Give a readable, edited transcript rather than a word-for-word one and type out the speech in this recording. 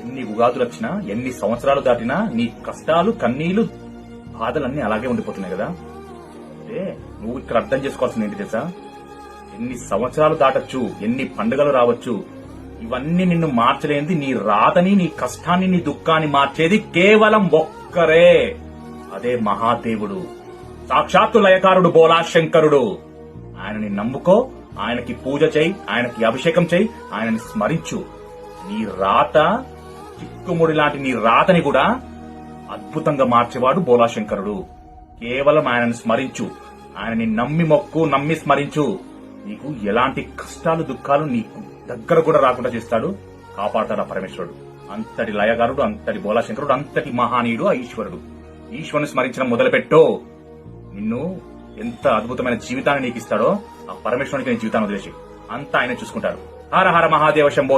ఎన్ని ఉగాదులు వచ్చినా ఎన్ని సంవత్సరాలు దాటినా నీ కష్టాలు కన్నీళ్లు బాధలన్నీ అలాగే ఉండిపోతున్నాయి కదా. అంటే నువ్వు ఇక్కడ అర్థం చేసుకోవాల్సింది ఏంటి తెలుసా, ఎన్ని సంవత్సరాలు దాటొచ్చు, ఎన్ని పండుగలు రావచ్చు, ఇవన్నీ నిన్ను మార్చలేనిది నీ రాతని, నీ కష్టాన్ని, నీ దుఃఖాన్ని మార్చేది కేవలం ఒక్కరే, అదే మహాదేవుడు, సాక్షాత్తు లయకారుడు బోలా శంకరుడు. ఆయనని నమ్ముకో, ఆయనకి పూజ చేయి, ఆయనకి అభిషేకం చేయి, ఆయనని స్మరించు. నీ రాత చిక్కుముడి లాంటి నీ రాతని కూడా అద్భుతంగా మార్చేవాడు బోలా శంకరుడు. కేవలం ఆయనని స్మరించు, ఆయనని నమ్మి మొక్కు, నమ్మి స్మరించు. నీకు ఎలాంటి కష్టాలు దుఃఖాలు నీకు దగ్గర కూడా రాకుండా చేస్తాడు, కాపాడతాడు ఆ పరమేశ్వరుడు. అంతటి లయగారుడు, అంతటి బోలా శంకరుడు, అంతటి మహానీయుడు ఆ ఈశ్వరుడు. ఈశ్వరుని స్మరించడం మొదలుపెట్టో, నిన్ను ఎంత అద్భుతమైన జీవితాన్ని నీకు ఇస్తాడో ఆ పరమేశ్వరునికి నీ జీవితాన్ని వదిలేసి అంతా ఆయన చూసుకుంటారు. హర హర మహాదేవ శంభో.